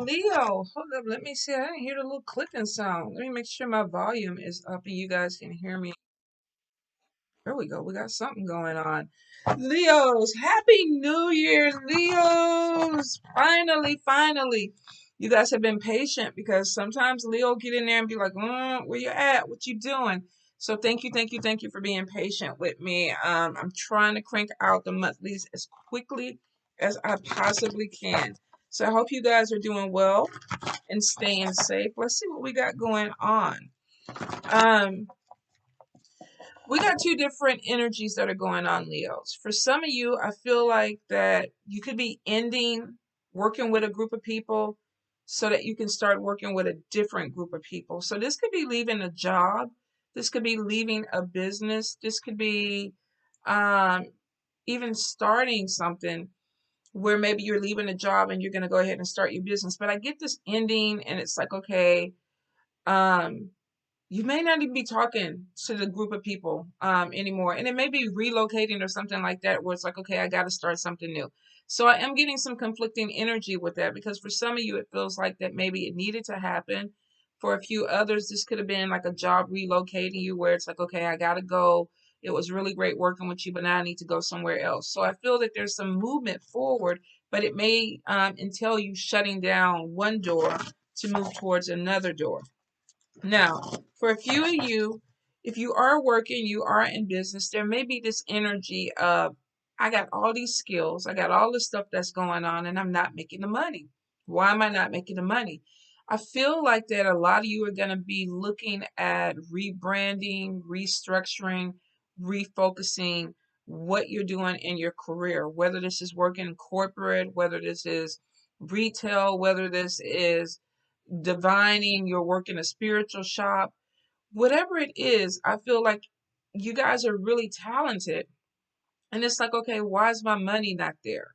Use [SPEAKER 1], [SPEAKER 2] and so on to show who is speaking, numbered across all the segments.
[SPEAKER 1] Leo. Hold up, let me see. I didn't hear the little clicking sound. Let me make sure my volume is up and you guys can hear me. There we go. We got something going on. Leos, happy New Year, Leos. Finally. You guys have been patient because sometimes Leo get in there and be like, where you at? What you doing? So thank you for being patient with me. I'm trying to crank out the monthlies as quickly as I possibly can. So I hope you guys are doing well and staying safe. Let's see what we got going on. Um, we got two different energies that are going on, Leos. For some of you, I feel like that you could be ending working with a group of people so that you can start working with a different group of people. So this could be leaving a job, this could be leaving a business, this could be um, even starting something where maybe you're leaving a job and you're going to go ahead and start your business. But I get this ending, and it's like, okay, um, you may not even be talking to the group of people anymore. And it may be relocating or something like that, where it's like, okay, I got to start something new. So I am getting some conflicting energy with that because for some of you, it feels like that maybe it needed to happen. For a few others, this could have been like a job relocating you where it's like, okay, I got to go. It was really great working with you, but now I need to go somewhere else. So I feel that there's some movement forward, but it may entail you shutting down one door to move towards another door. Now, for a few of you, if you are working, you are in business, there may be this energy of, I got all these skills, I got all this stuff that's going on, and I'm not making the money. Why am I not making the money? I feel like that a lot of you are going to be looking at rebranding, restructuring, refocusing what you're doing in your career, whether this is working in corporate, whether this is retail, whether this is divining, you're working a spiritual shop, whatever it is, I feel like you guys are really talented. And it's like, okay, why is my money not there?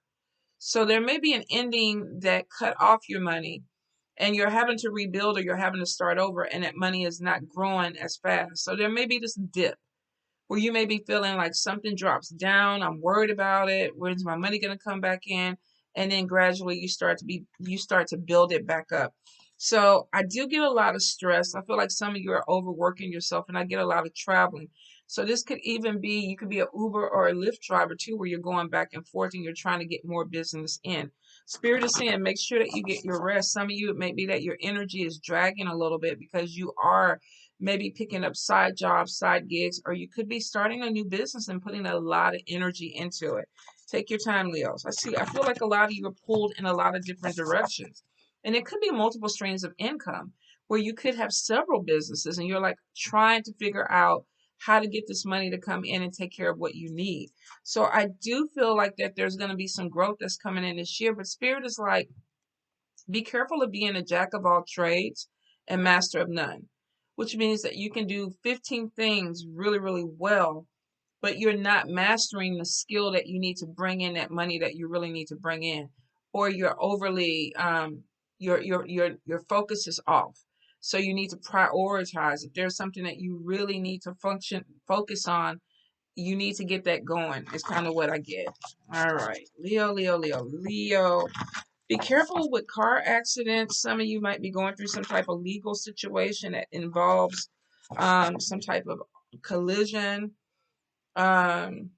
[SPEAKER 1] So there may be an ending that cut off your money and you're having to rebuild or you're having to start over and that money is not growing as fast. So there may be this dip where you may be feeling like something drops down. I'm worried about it. When's my money going to come back in? And then gradually you start to build it back up. So I do get a lot of stress. I feel like some of you are overworking yourself, and I get a lot of traveling. So this could even be you could be an Uber or a Lyft driver too, where you're going back and forth and you're trying to get more business in. Spirit is saying, make sure that you get your rest. Some of you, it may be that your energy is dragging a little bit because you are maybe picking up side jobs, side gigs, or you could be starting a new business and putting a lot of energy into it. Take your time, Leos. I feel like a lot of you are pulled in a lot of different directions. And it could be multiple streams of income where you could have several businesses and you're like trying to figure out how to get this money to come in and take care of what you need. So I do feel like that there's going to be some growth that's coming in this year, but Spirit is like, be careful of being a jack of all trades and master of none, which means that you can do 15 things really, really well, but you're not mastering the skill that you need to bring in that money that you really need to bring in, or you're overly your focus is off. So you need to prioritize. If there's something that you really need to focus on, you need to get that going. It's kind of what I get. All right, Leo. Be careful with car accidents. Some of you might be going through some type of legal situation that involves some type of collision. Um,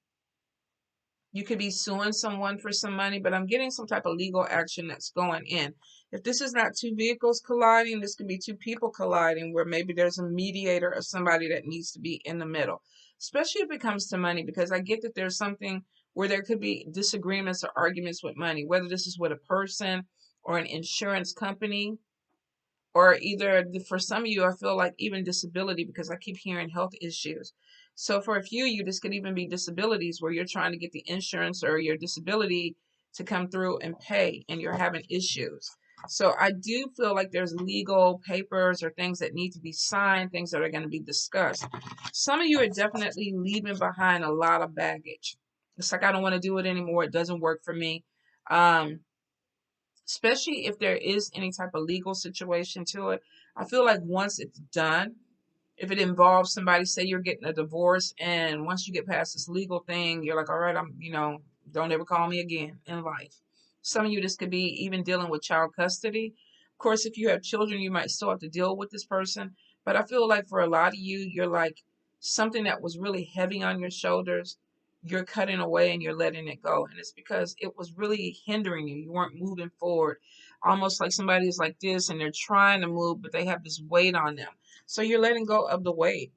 [SPEAKER 1] you could be suing someone for some money, but I'm getting some type of legal action that's going in. If this is not two vehicles colliding, this could be two people colliding where maybe there's a mediator or somebody that needs to be in the middle, especially if it comes to money, because I get that there's something where there could be disagreements or arguments with money, whether this is with a person or an insurance company, or either for some of you, I feel like even disability because I keep hearing health issues. So for a few of you, this could even be disabilities where you're trying to get the insurance or your disability to come through and pay and you're having issues. So I do feel like there's legal papers or things that need to be signed, things that are going to be discussed. Some of you are definitely leaving behind a lot of baggage. It's like, I don't want to do it anymore. It doesn't work for me. Um, Especially if there is any type of legal situation to it. I feel like once it's done, if it involves somebody, say you're getting a divorce, and once you get past this legal thing, you're like, all right, don't ever call me again in life. Some of you, this could be even dealing with child custody. Of course, if you have children, you might still have to deal with this person. But I feel like for a lot of you, you're like something that was really heavy on your shoulders. You're cutting away and you're letting it go. And it's because it was really hindering you. You weren't moving forward. Almost like somebody's like this and they're trying to move, but they have this weight on them. So you're letting go of the weight.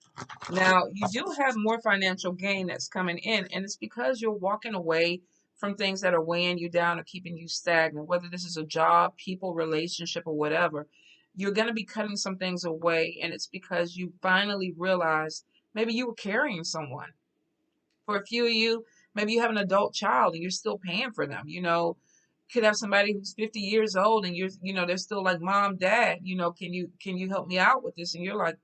[SPEAKER 1] Now, you do have more financial gain that's coming in, and it's because you're walking away from things that are weighing you down or keeping you stagnant, whether this is a job, people, relationship, or whatever. You're going to be cutting some things away, and it's because you finally realize maybe you were carrying someone. For a few of you, maybe you have an adult child and you're still paying for them. Could have somebody who's 50 years old and they're still like, mom, dad, can you help me out with this? And you're like,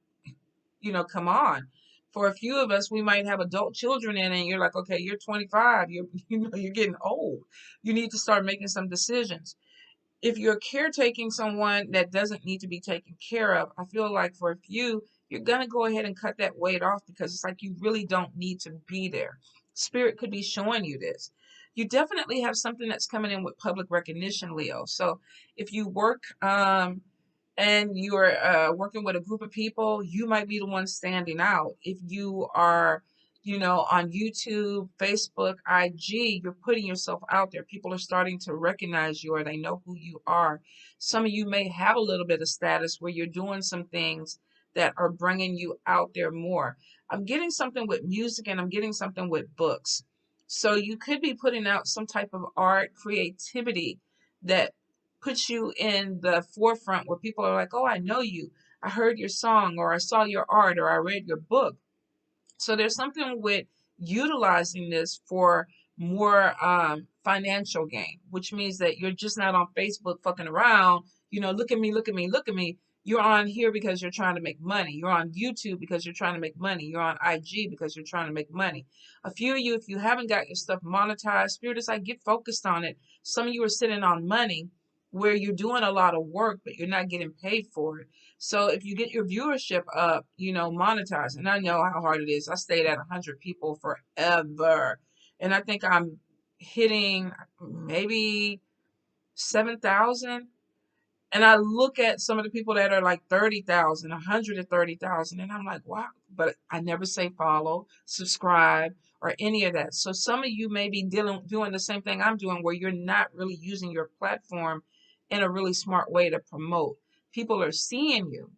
[SPEAKER 1] come on. For a few of us, we might have adult children in, and you're like, okay, you're 25, you're getting old. You need to start making some decisions. If you're caretaking someone that doesn't need to be taken care of, I feel like for a few, you're gonna go ahead and cut that weight off because it's like you really don't need to be there. Spirit could be showing you this. You definitely have something that's coming in with public recognition, Leo. So if you work and you're working with a group of people, you might be the one standing out. If you are, on YouTube, Facebook, IG, you're putting yourself out there. People are starting to recognize you or they know who you are. Some of you may have a little bit of status where you're doing some things that are bringing you out there more. I'm getting something with music and I'm getting something with books. So you could be putting out some type of art, creativity that puts you in the forefront where people are like, oh, I know you. I heard your song, or I saw your art, or I read your book. So there's something with utilizing this for more financial gain, which means that you're just not on Facebook fucking around, look at me, look at me, look at me. You're on here because you're trying to make money. You're on YouTube because you're trying to make money. You're on IG because you're trying to make money. A few of you, if you haven't got your stuff monetized, Spirit is like, get focused on it. Some of you are sitting on money where you're doing a lot of work, but you're not getting paid for it. So if you get your viewership up, monetize, and I know how hard it is. I stayed at 100 people forever, and I think I'm hitting maybe 7,000. And I look at some of the people that are like 30,000, 130,000, and I'm like, wow. But I never say follow, subscribe, or any of that. So some of you may be doing the same thing I'm doing, where you're not really using your platform in a really smart way to promote. People are seeing you,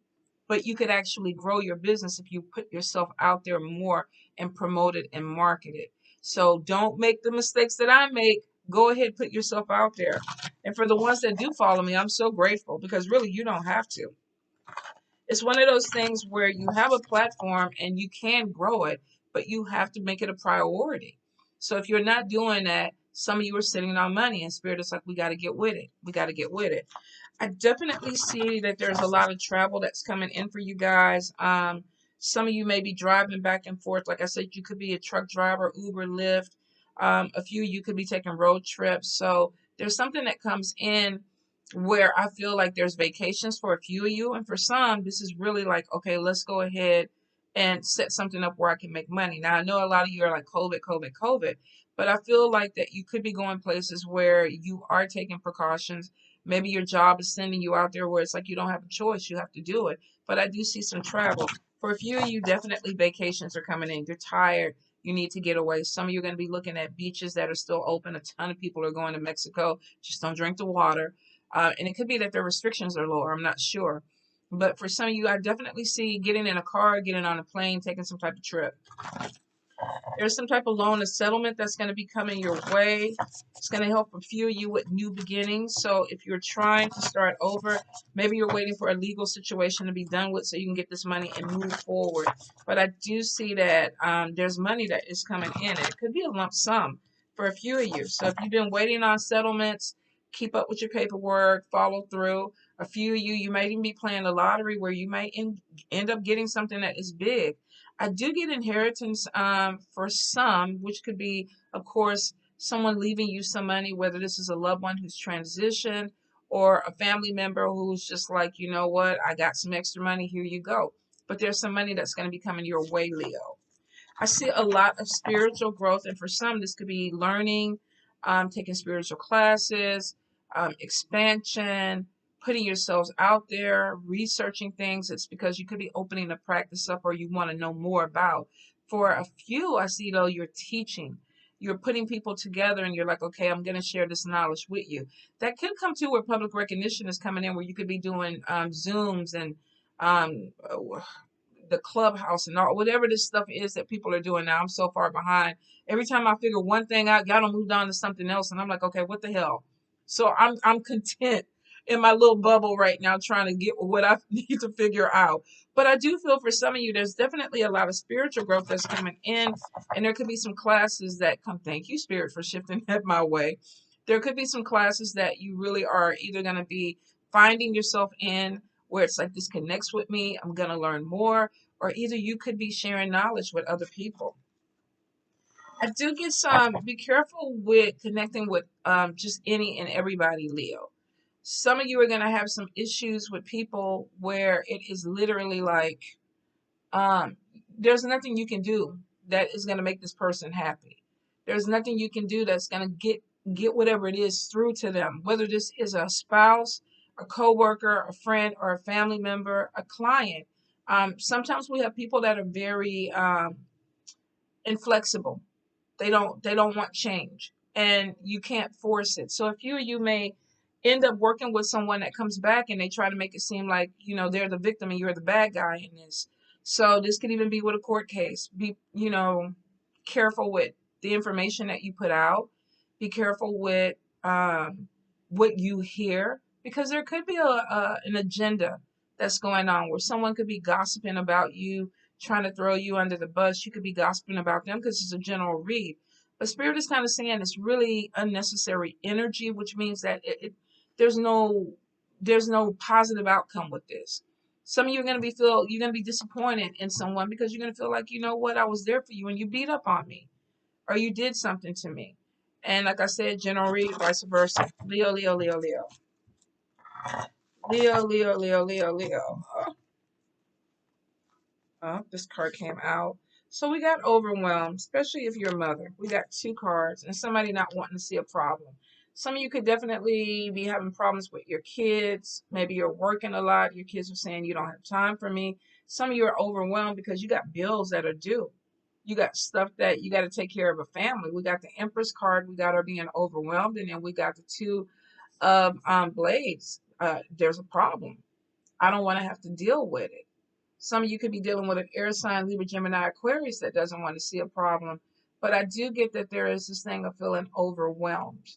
[SPEAKER 1] but you could actually grow your business if you put yourself out there more and promote it and market it. So don't make the mistakes that I make. Go ahead, put yourself out there. And for the ones that do follow me, I'm so grateful because really you don't have to. It's one of those things where you have a platform and you can grow it, but you have to make it a priority. So if you're not doing that, some of you are sitting on money, and Spirit is like, we got to get with it. We got to get with it. I definitely see that there's a lot of travel that's coming in for you guys. Some of you may be driving back and forth. Like I said, you could be a truck driver, Uber, Lyft. A few of you could be taking road trips. So there's something that comes in where I feel like there's vacations for a few of you. And for some, this is really like, okay, let's go ahead and set something up where I can make money. Now, I know a lot of you are like COVID, COVID, COVID, but I feel like that you could be going places where you are taking precautions. Maybe your job is sending you out there where it's like you don't have a choice, you have to do it. But I do see some travel. For a few of you, definitely vacations are coming in. You're tired. You need to get away. Some of you are going to be looking at beaches that are still open. A ton of people are going to Mexico. Just don't drink the water. And it could be that their restrictions are lower. I'm not sure. But for some of you, I definitely see getting in a car, getting on a plane, taking some type of trip. There's some type of loan or settlement that's going to be coming your way. It's going to help a few of you with new beginnings. So if you're trying to start over, maybe you're waiting for a legal situation to be done with so you can get this money and move forward. But I do see that there's money that is coming in. And it could be a lump sum for a few of you. So if you've been waiting on settlements, keep up with your paperwork, follow through. A few of you, you might even be playing the lottery where you might end up getting something that is big. I do get inheritance for some, which could be, of course, someone leaving you some money, whether this is a loved one who's transitioned or a family member who's just like, you know what, I got some extra money, here you go. But there's some money that's going to be coming your way, Leo. I see a lot of spiritual growth, and for some, this could be learning, taking spiritual classes, expansion, putting yourselves out there, researching things. It's because you could be opening a practice up or you want to know more about. For a few, I see though, you're teaching. You're putting people together and you're like, okay, I'm going to share this knowledge with you. That could come to where public recognition is coming in, where you could be doing Zooms and um, the clubhouse and all whatever this stuff is that people are doing now. I'm so far behind. Every time I figure one thing out, y'all don't move on to something else, and I'm like, okay, what the hell? So I'm content in my little bubble right now, trying to get what I need to figure out. But I do feel for some of you, there's definitely a lot of spiritual growth that's coming in, and there could be some classes that come. Thank you, Spirit, for shifting that my way. There could be some classes that you really are either going to be finding yourself in, where it's like this connects with me. I'm going to learn more, or either you could be sharing knowledge with other people. I do get some, be careful with connecting with just any and everybody, Leo. Some of you are going to have some issues with people where it is literally like, um, there's nothing you can do that is going to make this person happy. There's nothing you can do that's going to get whatever it is through to them, whether this is a spouse, a coworker, a friend, or a family member, a client. Sometimes we have people that are very inflexible. They don't want change, and you can't force it. So a few of you may end up working with someone that comes back and they try to make it seem like, they're the victim and you're the bad guy in this. So this could even be with a court case. Be, careful with the information that you put out. Be careful with what you hear, because there could be an agenda that's going on where someone could be gossiping about you, trying to throw you under the bus. You could be gossiping about them because it's a general read. But Spirit is kind of saying it's really unnecessary energy, which means that there's no there's no positive outcome with this. Some of you are going to you're going to be disappointed in someone because you're going to feel like, you know what, I was there for you and you beat up on me, or you did something to me. And like I said, general read, vice versa. Leo, Leo, Leo, Leo. Leo, Leo, Leo, Leo, Leo. This card came out. So we got overwhelmed, especially if you're a mother. We got two cards and somebody not wanting to see a problem. Some of you could definitely be having problems with your kids. Maybe you're working a lot. Your kids are saying you don't have time for me. Some of you are overwhelmed because you got bills that are due. You got stuff that you got to take care of a family. We got the Empress card. We got her being overwhelmed. And then we got the two of blades. There's a problem. I don't want to have to deal with it. Some of you could be dealing with an air sign, Libra, Gemini, Aquarius that doesn't want to see a problem. But I do get that there is this thing of feeling overwhelmed.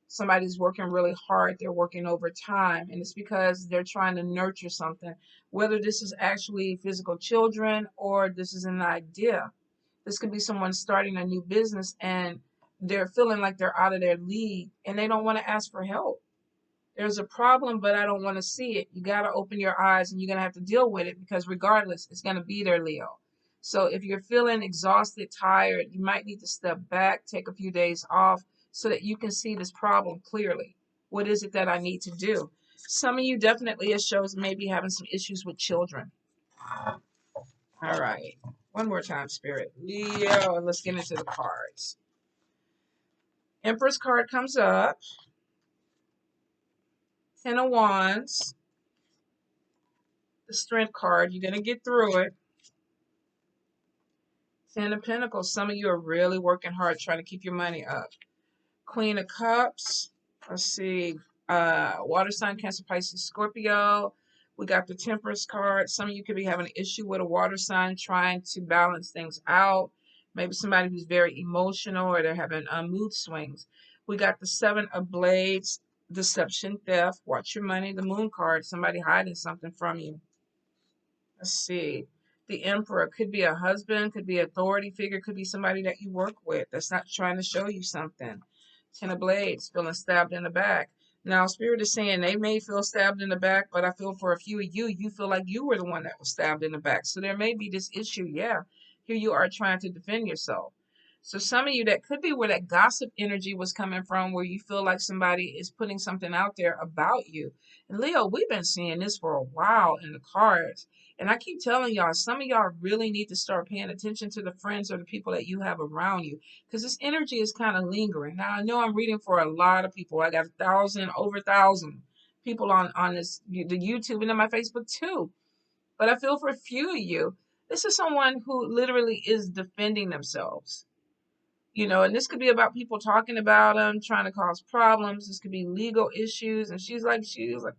[SPEAKER 1] Somebody's working really hard. They're working overtime. And it's because they're trying to nurture something. Whether this is actually physical children or this is an idea. This could be someone starting a new business and they're feeling like they're out of their league and they don't want to ask for help. There's a problem, but I don't want to see it. You got to open your eyes and you're going to have to deal with it, because regardless, it's going to be there, Leo. So if you're feeling exhausted, tired, you might need to step back, take a few days off so that you can see this problem clearly. What is it that I need to do? Some of you definitely, it shows, maybe having some issues with children. All right. One more time, Spirit. Leo, and let's get into the cards. Empress card comes up. Ten of Wands. The Strength card. You're going to get through it. Ten of Pentacles. Some of you are really working hard trying to keep your money up. Queen of Cups. Let's see. Water sign, Cancer, Pisces, Scorpio. We got the Temperance card. Some of you could be having an issue with a water sign, trying to balance things out. Maybe somebody who's very emotional, or they're having mood swings. We got the Seven of Blades, deception, theft. Watch your money. The Moon card. Somebody hiding something from you. Let's see. The Emperor could be a husband, could be an authority figure, could be somebody that you work with that's not trying to show you something. Ten of Blades, feeling stabbed in the back. Now, Spirit is saying they may feel stabbed in the back, but I feel for a few of you, you feel like you were the one that was stabbed in the back. So there may be this issue. Yeah, here you are trying to defend yourself. So some of you, that could be where that gossip energy was coming from, where you feel like somebody is putting something out there about you. And Leo, we've been seeing this for a while in the cards. And I keep telling y'all, some of y'all really need to start paying attention to the friends or the people that you have around you, because this energy is kind of lingering. Now, I know I'm reading for a lot of people. I got 1,000, over 1,000 people on this, the YouTube, and on my Facebook too. But I feel for a few of you, this is someone who literally is defending themselves. And this could be about people talking about them, trying to cause problems. This could be legal issues. And she's like,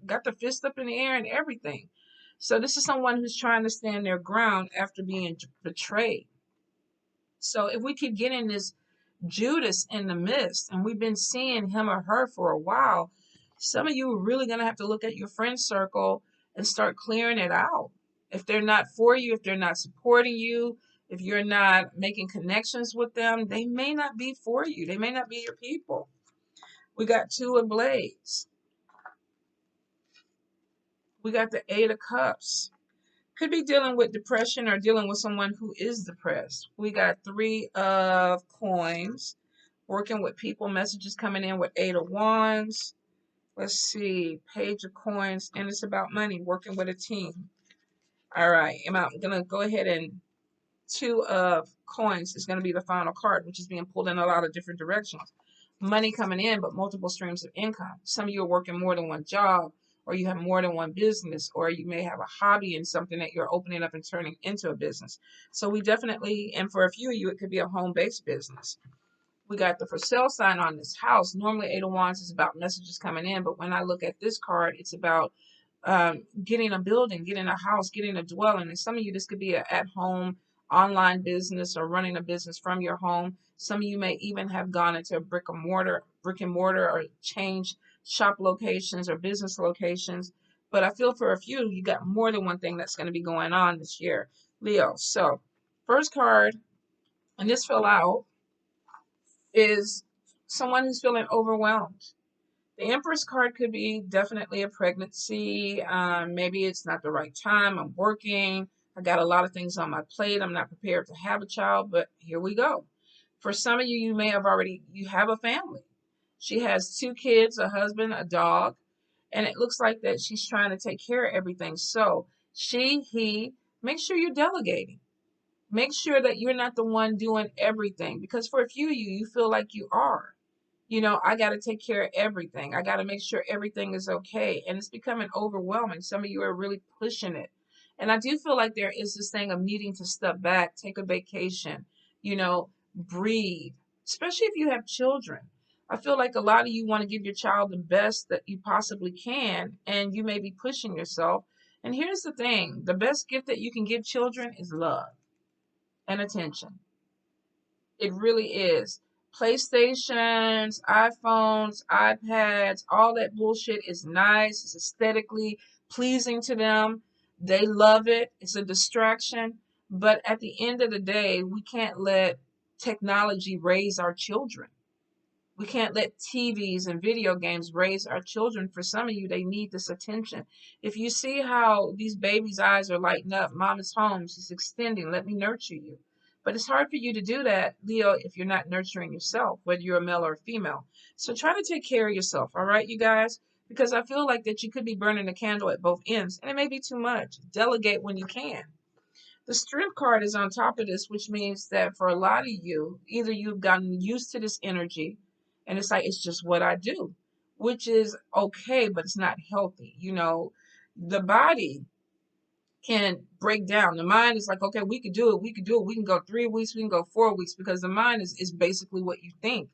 [SPEAKER 1] got the fist up in the air and everything. So this is someone who's trying to stand their ground after being betrayed. So if we keep getting this Judas in the midst, and we've been seeing him or her for a while, some of you are really going to have to look at your friend circle and start clearing it out. If they're not for you, if they're not supporting you, if you're not making connections with them, they may not be for you. They may not be your people. We got Two of Blades. We got the Eight of Cups. Could be dealing with depression or dealing with someone who is depressed. We got Three of Coins. Working with people, messages coming in with Eight of Wands. Let's see, Page of Coins, and it's about money, working with a team. All right, I'm going to go ahead and Two of Coins is going to be the final card, which is being pulled in a lot of different directions. Money coming in, but multiple streams of income. Some of you are working more than one job, or you have more than one business, or you may have a hobby in something that you're opening up and turning into a business. So we definitely, and for a few of you, it could be a home-based business. We got the for sale sign on this house. Normally, Eight of Wands is about messages coming in, but when I look at this card, it's about getting a building, getting a house, getting a dwelling. And some of you, this could be an at-home online business or running a business from your home. Some of you may even have gone into a brick and mortar, or changed shop locations or business locations. But I feel for a few, you got more than one thing that's going to be going on this year, Leo. So, first card, and this fell out, is someone who's feeling overwhelmed. The Empress card could be definitely a pregnancy. Maybe it's not the right time. I'm working. I got a lot of things on my plate. I'm not prepared to have a child, but here we go. For some of you, you have a family. She has 2 kids, a husband, a dog, and it looks like that she's trying to take care of everything. So he, make sure you're delegating. Make sure that you're not the one doing everything, because for a few of you, you feel like you are. I got to take care of everything. I got to make sure everything is okay. And it's becoming overwhelming. Some of you are really pushing it. And I do feel like there is this thing of needing to step back, take a vacation, breathe, especially if you have children. I feel like a lot of you want to give your child the best that you possibly can, and you may be pushing yourself. And here's the thing, the best gift that you can give children is love and attention. It really is. PlayStations, iPhones, iPads, all that bullshit is nice. It's aesthetically pleasing to them. They love it. It's a distraction. But at the end of the day, we can't let technology raise our children. We can't let TVs and video games raise our children. For some of you, they need this attention. If you see how these babies' eyes are lighting up, mom is home, she's extending, let me nurture you. But it's hard for you to do that, Leo, if you're not nurturing yourself, whether you're a male or a female. So try to take care of yourself, all right, you guys? Because I feel like that you could be burning the candle at both ends, and it may be too much. Delegate when you can. The Strength card is on top of this, which means that for a lot of you, either you've gotten used to this energy and it's like, it's just what I do, which is okay, but it's not healthy. The body can break down. The mind is like, okay, we could do it. We could do it. We can go 3 weeks. We can go 4 weeks, because the mind is basically what you think.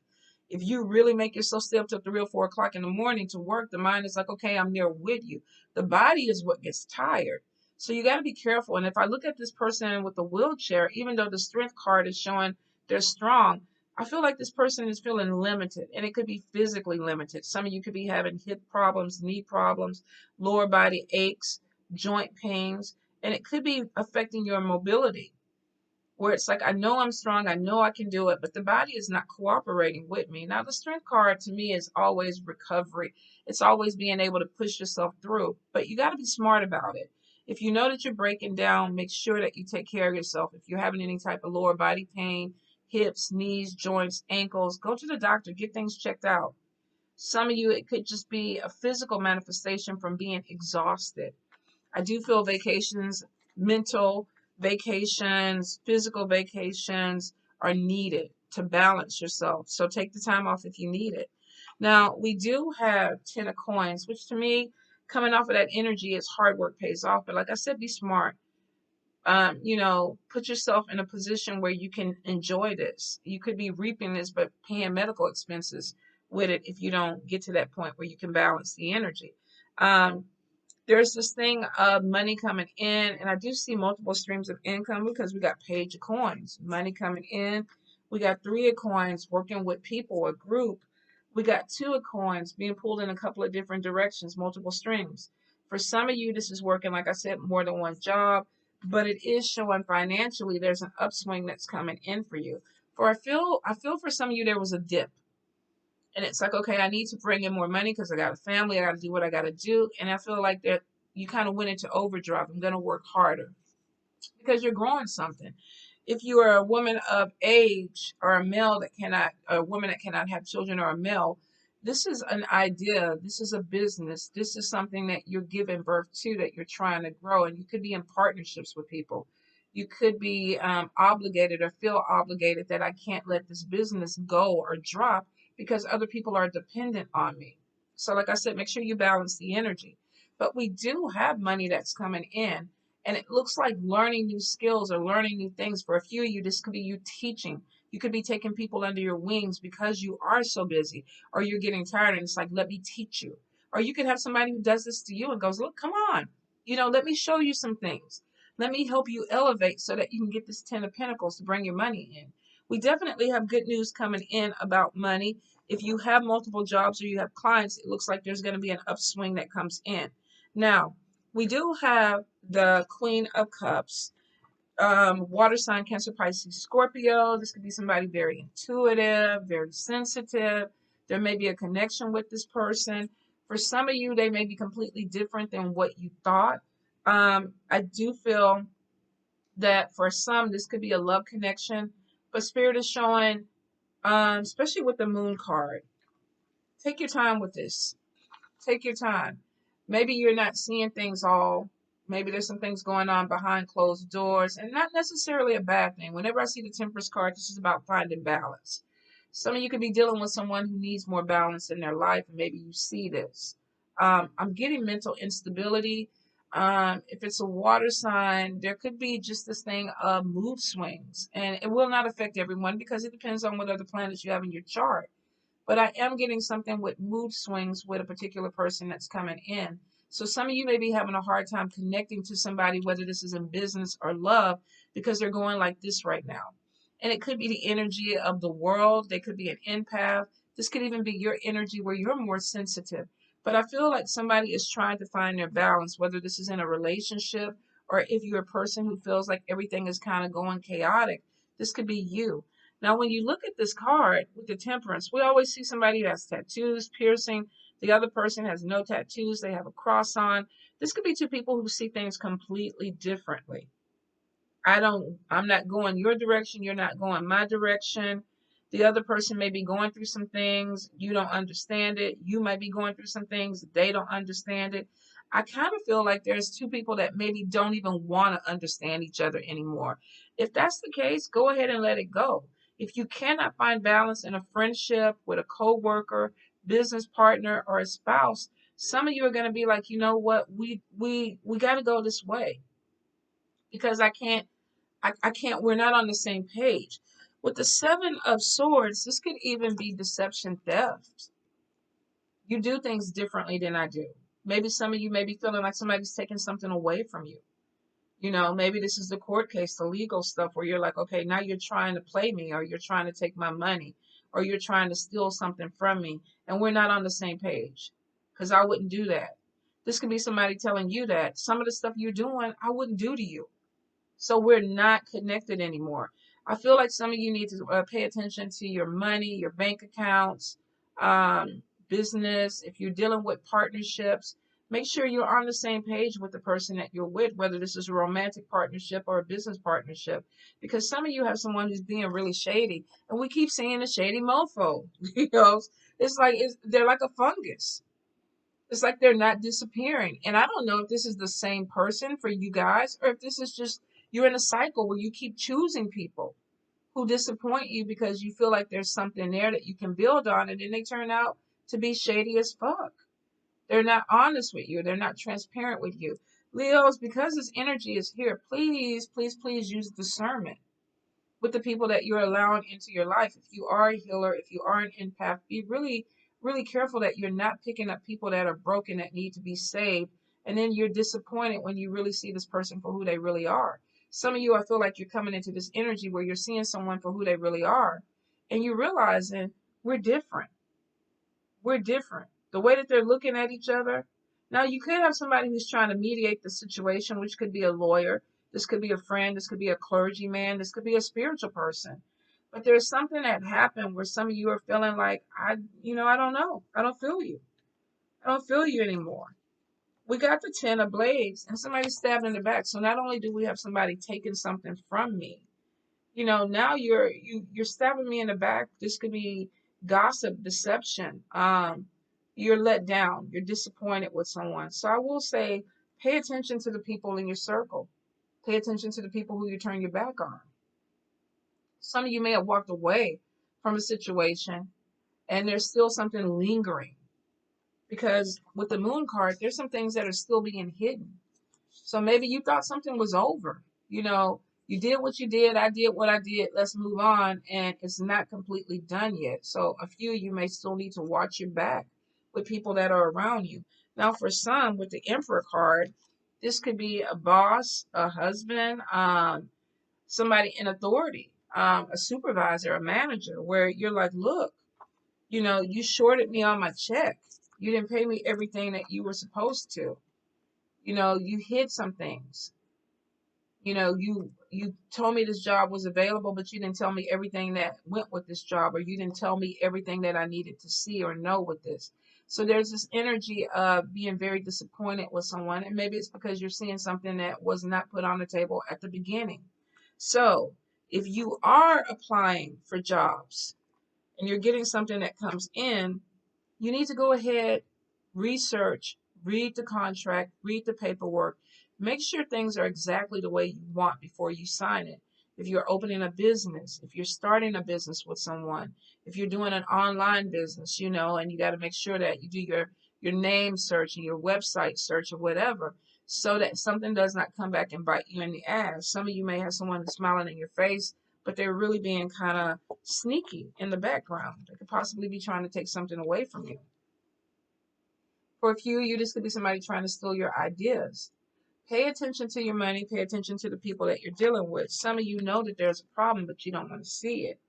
[SPEAKER 1] If you really make yourself stay up till 3 or 4 o'clock in the morning to work, the mind is like, okay, I'm there with you. The body is what gets tired. So you got to be careful. And if I look at this person with the wheelchair, even though the Strength card is showing they're strong, I feel like this person is feeling limited, and it could be physically limited. Some of you could be having hip problems, knee problems, lower body aches, joint pains, and it could be affecting your mobility, where it's like, I know I'm strong, I know I can do it, but the body is not cooperating with me. Now, the Strength card to me is always recovery. It's always being able to push yourself through, but you got to be smart about it. If you know that you're breaking down, make sure that you take care of yourself. If you're having any type of lower body pain, hips, knees, joints, ankles, go to the doctor, get things checked out. Some of you, it could just be a physical manifestation from being exhausted. I do feel vacations mental vacations, physical vacations are needed to balance yourself. So take the time off if you need it. Now, we do have 10 of coins, which to me, coming off of that energy, is hard work pays off. But like I said, be smart. Put yourself in a position where you can enjoy this. You could be reaping this, but paying medical expenses with it if you don't get to that point where you can balance the energy. Um, there's this thing of money coming in, and I do see multiple streams of income because we got page of coins, money coming in. We got three of coins working with people, a group. We got two of coins being pulled in a couple of different directions, multiple streams. For some of you, this is working, like I said, more than one job, but it is showing financially there's an upswing that's coming in for you. I feel for some of you there was a dip, and it's like, okay, I need to bring in more money because I got a family, I got to do what I got to do, and I feel like that you kind of went into overdrive. I'm going to work harder because you're growing something. If you are a woman of age or a woman that cannot have children, or a male, this is an idea. This is a business. This is something that you're giving birth to, that you're trying to grow. And you could be in partnerships with people. You could be obligated or feel obligated that I can't let this business go or drop because other people are dependent on me. So, like I said, make sure you balance the energy. But we do have money that's coming in, and it looks like learning new skills or learning new things. For a few of you, this could be you teaching. You could be taking people under your wings because you are so busy, or you're getting tired and it's like, let me teach you. Or you could have somebody who does this to you and goes, look, come on, let me show you some things. Let me help you elevate so that you can get this 10 of Pentacles to bring your money in. We definitely have good news coming in about money. If you have multiple jobs or you have clients, it looks like there's going to be an upswing that comes in. Now, we do have the Queen of Cups, water sign, Cancer, Pisces, Scorpio. This could be somebody very intuitive, very sensitive. There may be a connection with this person. For some of you, they may be completely different than what you thought. I do feel that for some, this could be a love connection, but Spirit is showing, especially with the Moon card, take your time with this. Take your time. Maybe you're not seeing things all. Maybe there's some things going on behind closed doors, and not necessarily a bad thing. Whenever I see the Temperance card, this is about finding balance. Some of you could be dealing with someone who needs more balance in their life, and maybe you see this. I'm getting mental instability. If it's a water sign, there could be just this thing of mood swings, and it will not affect everyone because it depends on what other planets you have in your chart. But I am getting something with mood swings with a particular person that's coming in. So some of you may be having a hard time connecting to somebody, whether this is in business or love, because they're going like this right now. And it could be the energy of the world. They could be an empath. This could even be your energy where you're more sensitive. But I feel like somebody is trying to find their balance, whether this is in a relationship or if you're a person who feels like everything is kind of going chaotic. This could be you. Now, when you look at this card with the Temperance, we always see somebody who has tattoos, piercing. The other person has no tattoos. They have a cross on. This could be two people who see things completely differently. I'm not going your direction. You're not going my direction. The other person may be going through some things. You don't understand it. You might be going through some things. They don't understand it. I kind of feel like there's two people that maybe don't even want to understand each other anymore. If that's the case, go ahead and let it go. If you cannot find balance in a friendship with a coworker, business partner, or a spouse, some of you are going to be like, you know what, we got to go this way because I can't, we're not on the same page. With the Seven of Swords, this could even be deception, theft. You do things differently than I do. Maybe some of you may be feeling like somebody's taking something away from you. Maybe this is the court case, the legal stuff where you're like, okay, now you're trying to play me, or you're trying to take my money, or you're trying to steal something from me, and we're not on the same page. Because I wouldn't do that. This could be somebody telling you that some of the stuff you're doing, I wouldn't do to you. So we're not connected anymore. I feel like some of you need to pay attention to your money, your bank accounts, business. If you're dealing with partnerships, make sure you're on the same page with the person that you're with, whether this is a romantic partnership or a business partnership. Because some of you have someone who's being really shady, and we keep seeing the shady mofo. It's like they're like a fungus. It's like they're not disappearing. And I don't know if this is the same person for you guys or if this is just you're in a cycle where you keep choosing people who disappoint you because you feel like there's something there that you can build on, and then they turn out to be shady as fuck. They're not honest with you. They're not transparent with you. Leos, because this energy is here, please, please, please use discernment with the people that you're allowing into your life. If you are a healer, if you are an empath, be really, really careful that you're not picking up people that are broken that need to be saved. And then you're disappointed when you really see this person for who they really are. Some of you, I feel like you're coming into this energy where you're seeing someone for who they really are. And you're realizing we're different. We're different. The way that they're looking at each other. Now, you could have somebody who's trying to mediate the situation, which could be a lawyer. This could be a friend. This could be a clergyman. This could be a spiritual person. But there's something that happened where some of you are feeling like, I don't know. I don't feel you. I don't feel you anymore. We got the 10 of blades and somebody stabbed in the back. So not only do we have somebody taking something from me, now you're stabbing me in the back. This could be gossip, deception. You're let down. You're disappointed with someone. So I will say, pay attention to the people in your circle. Pay attention to the people who you turn your back on. Some of you may have walked away from a situation and there's still something lingering because with the moon card, there's some things that are still being hidden. So maybe you thought something was over. You did what you did, I did what I did, let's move on. And it's not completely done yet. So a few of you may still need to watch your back with people that are around you. Now, for some, with the Emperor card, this could be a boss, a husband, somebody in authority, a supervisor, a manager, where you're like, look, you shorted me on my check. You didn't pay me everything that you were supposed to. You hid some things. You told me this job was available, but you didn't tell me everything that went with this job, or you didn't tell me everything that I needed to see or know with this. So there's this energy of being very disappointed with someone, and maybe it's because you're seeing something that was not put on the table at the beginning. So if you are applying for jobs and you're getting something that comes in, you need to go ahead, research, read the contract, read the paperwork, make sure things are exactly the way you want before you sign it. If you're opening a business, if you're starting a business with someone, if you're doing an online business, and you got to make sure that you do your name search and your website search or whatever, so that something does not come back and bite you in the ass. Some of you may have someone who's smiling in your face, but they're really being kind of sneaky in the background. They could possibly be trying to take something away from you. For a few of you, this could be somebody trying to steal your ideas. Pay attention to your money. Pay attention to the people that you're dealing with. Some of you know that there's a problem, but you don't want to see it.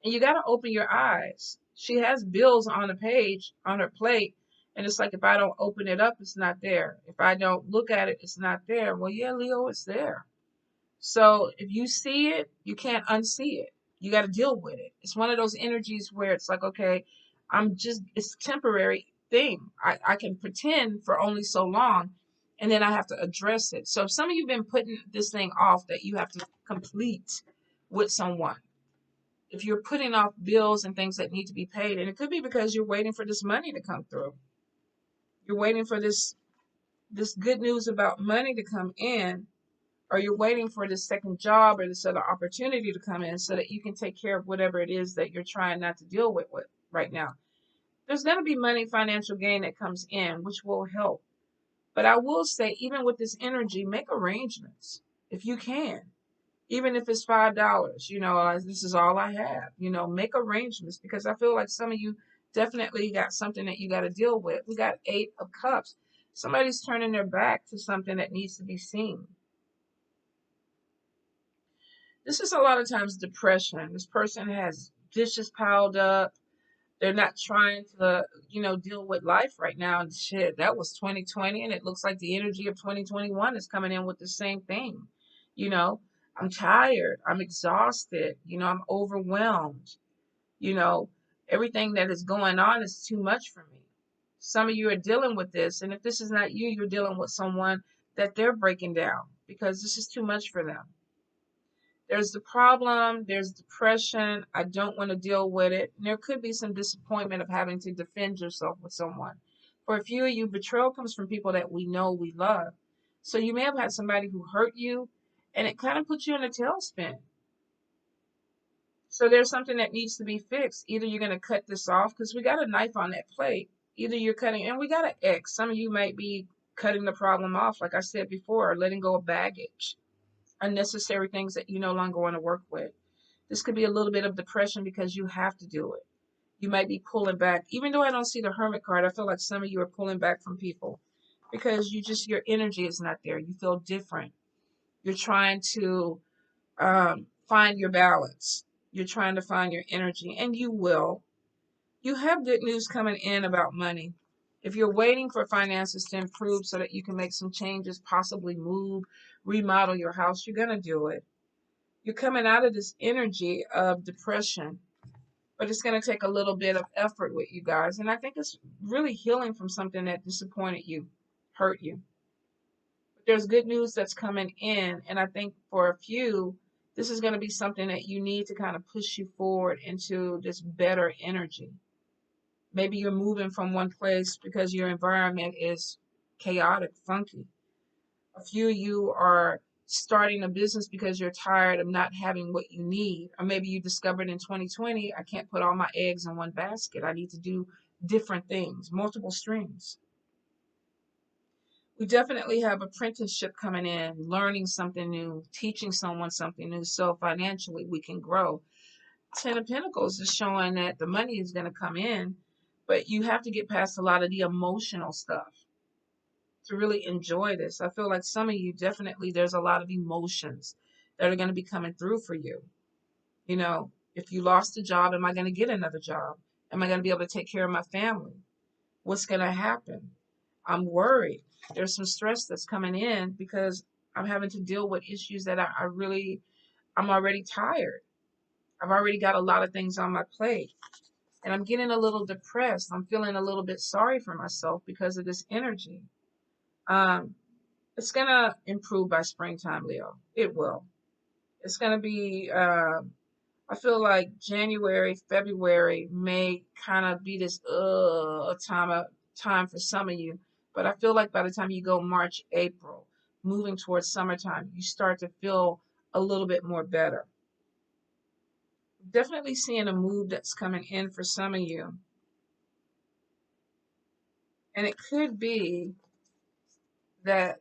[SPEAKER 1] And you got to open your eyes. She has bills on the page, on her plate. And it's like, if I don't open it up, it's not there. If I don't look at it, it's not there. Well, yeah, Leo, it's there. So if you see it, you can't unsee it. You got to deal with it. It's one of those energies where it's like, okay, it's a temporary thing. I can pretend for only so long and then I have to address it. So if some of you have been putting this thing off that you have to complete with someone, if you're putting off bills and things that need to be paid, and it could be because you're waiting for this money to come through. You're waiting for this good news about money to come in, or you're waiting for this second job or this other opportunity to come in so that you can take care of whatever it is that you're trying not to deal with right now. There's going to be money, financial gain that comes in, which will help. But I will say, even with this energy, make arrangements if you can. Even if it's $5, this is all I have. Make arrangements, because I feel like some of you definitely got something that you got to deal with. We got 8 of Cups. Somebody's turning their back to something that needs to be seen. This is a lot of times depression. This person has dishes piled up. They're not trying to, deal with life right now. And shit, that was 2020, and it looks like the energy of 2021 is coming in with the same thing. You know, I'm tired. I'm exhausted. I'm overwhelmed. You know, Everything that is going on is too much for me. Some of you are dealing with this, and if this is not you, you're dealing with someone that they're breaking down because this is too much for them. There's the problem, there's depression. I don't want to deal with it. And there could be some disappointment of having to defend yourself with someone. For a few of you, betrayal comes from people that we know we love. So you may have had somebody who hurt you, and it kind of puts you in a tailspin. So there's something that needs to be fixed. Either you're going to cut this off because we got a knife on that plate. Either you're cutting, and we got an X. Some of you might be cutting the problem off, like I said before, or letting go of baggage, unnecessary things that you no longer want to work with. This could be a little bit of depression because you have to do it. You might be pulling back. Even though I don't see the Hermit card, I feel like some of you are pulling back from people because your energy is not there. You feel different. You're trying to find your balance. You're trying to find your energy, and you will. You have good news coming in about money. If you're waiting for finances to improve so that you can make some changes, possibly move, remodel your house, you're going to do it. You're coming out of this energy of depression, but it's going to take a little bit of effort with you guys. And I think it's really healing from something that disappointed you, hurt you. But there's good news that's coming in. And I think for a few, this is going to be something that you need to kind of push you forward into this better energy. Maybe you're moving from one place because your environment is chaotic, funky. A few of you are starting a business because you're tired of not having what you need. Or maybe you discovered in 2020, I can't put all my eggs in one basket. I need to do different things, multiple streams. We definitely have apprenticeship coming in, learning something new, teaching someone something new. So financially, we can grow. Ten of Pentacles is showing that the money is going to come in, but you have to get past a lot of the emotional stuff to really enjoy this. I feel like some of you definitely, there's a lot of emotions that are going to be coming through for you. You know, if you lost a job, am I going to get another job? Am I going to be able to take care of my family? What's going to happen? I'm worried. There's some stress that's coming in because I'm having to deal with issues that I'm already tired. I've already got a lot of things on my plate. And I'm getting a little depressed. I'm feeling a little bit sorry for myself because of this energy. Um, it's gonna improve by springtime, Leo. It will. It's gonna be. I feel like January, February may kind of be this time for some of you, but I feel like by the time you go March, April, moving towards summertime, you start to feel a little bit more better. Definitely seeing a move that's coming in for some of you, and it could be that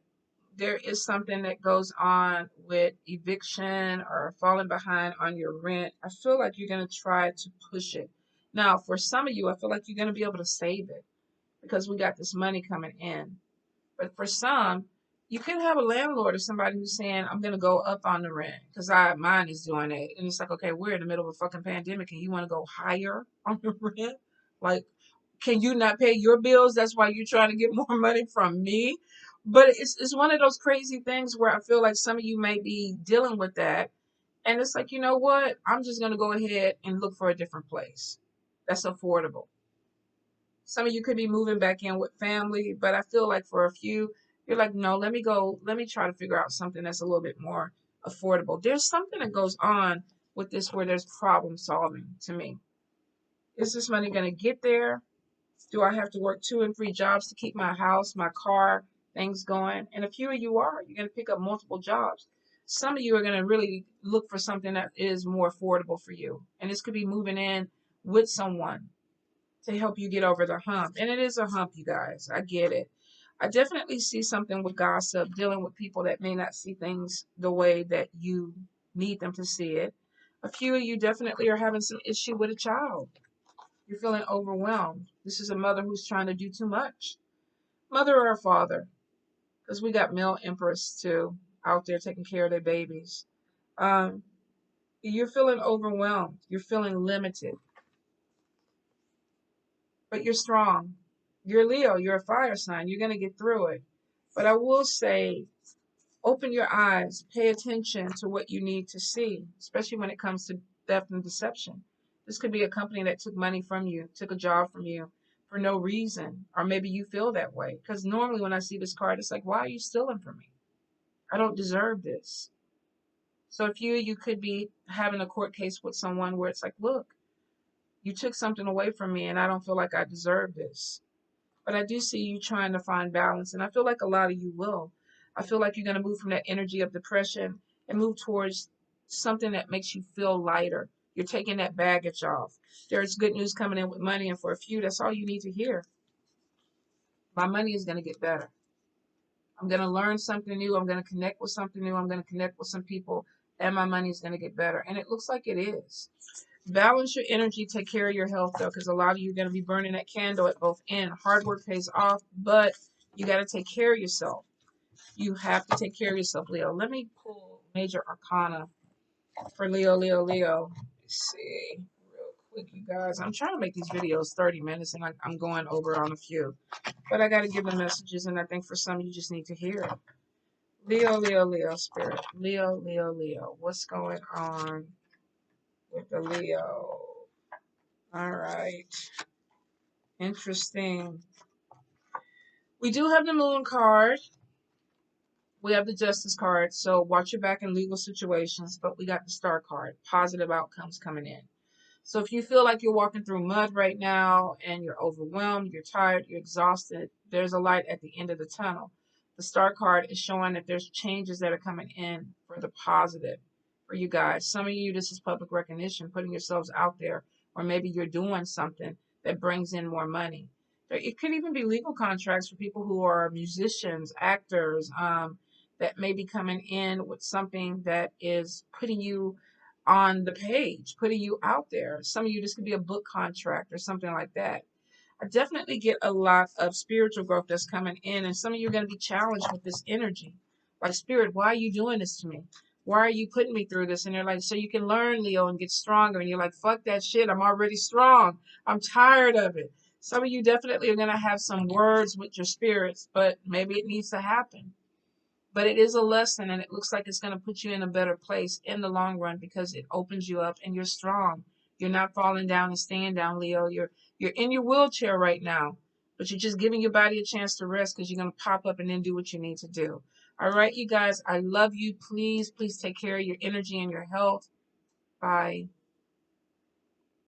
[SPEAKER 1] there is something that goes on with eviction or falling behind on your rent. I feel like you're going to try to push it. Now, for some of you, I feel like you're going to be able to save it because we got this money coming in. But for some, you could have a landlord or somebody who's saying, I'm going to go up on the rent because mine is doing it. And it's like, okay, we're in the middle of a fucking pandemic and you want to go higher on the rent? Like, can you not pay your bills? That's why you're trying to get more money from me. But it's one of those crazy things where I feel like some of you may be dealing with that. And it's like, you know what? I'm just going to go ahead and look for a different place that's affordable. Some of you could be moving back in with family, but I feel like for a few, you're like, no, let me try to figure out something that's a little bit more affordable. There's something that goes on with this where there's problem solving to me. Is this money going to get there? Do I have to work 2 and 3 jobs to keep my house, my car, things going? And a few of you are. You're going to pick up multiple jobs. Some of you are going to really look for something that is more affordable for you. And this could be moving in with someone to help you get over the hump. And it is a hump, you guys. I get it. I definitely see something with gossip, dealing with people that may not see things the way that you need them to see it. A few of you definitely are having some issue with a child. You're feeling overwhelmed. This is a mother who's trying to do too much. Mother or father, because we got male empress too out there taking care of their babies. Um, you're feeling overwhelmed. You're feeling limited, but you're strong. You're Leo. You're a fire sign. You're going to get through it. But I will say, open your eyes. Pay attention to what you need to see, especially when it comes to theft and deception. This could be a company that took money from you, took a job from you for no reason, or maybe you feel that way. Because normally when I see this card, it's like, why are you stealing from me? I don't deserve this. So a few of you could be having a court case with someone where it's like, look, you took something away from me and I don't feel like I deserve this. But I do see you trying to find balance, and I feel like a lot of you will. I feel like you're going to move from that energy of depression and move towards something that makes you feel lighter. You're taking that baggage off. There's good news coming in with money, and for a few, that's all you need to hear. My money is going to get better. I'm going to learn something new. I'm going to connect with something new. I'm going to connect with some people, and my money is going to get better. And it looks like it is. Balance your energy. Take care of your health, though, because a lot of you are going to be burning that candle at both ends. Hard work pays off, but you got to take care of yourself. You have to take care of yourself, Leo. Let me pull Major Arcana for Leo, Leo, Leo. Let's see real quick, you guys. I'm trying to make these videos 30 minutes, and I'm going over on a few. But I got to give the messages, and I think for some, you just need to hear it. Leo, Leo, Leo, Spirit. Leo, Leo, Leo. What's going on with the Leo? All right. Interesting. We do have the Moon card. We have the Justice card. So watch your back in legal situations. But we got the Star card. Positive outcomes coming in. So if you feel like you're walking through mud right now and you're overwhelmed, you're tired, you're exhausted, there's a light at the end of the tunnel. The Star card is showing that there's changes that are coming in for the positive for you guys. Some of you, this is public recognition, putting yourselves out there, or maybe you're doing something that brings in more money. It could even be legal contracts for people who are musicians, actors, that may be coming in with something that is putting you on the page, putting you out there. Some of you, this could be a book contract or something like that. I definitely get a lot of spiritual growth that's coming in, and some of you are going to be challenged with this energy. Like, Spirit, why are you doing this to me? Why are you putting me through this? And they're like, so you can learn, Leo, and get stronger. And you're like, fuck that shit. I'm already strong. I'm tired of it. Some of you definitely are going to have some words with your spirits, but maybe it needs to happen. But it is a lesson, and it looks like it's going to put you in a better place in the long run because it opens you up and you're strong. You're not falling down and staying down, Leo. You're in your wheelchair right now, but you're just giving your body a chance to rest because you're going to pop up and then do what you need to do. All right, you guys, I love you. Please, please take care of your energy and your health. Bye.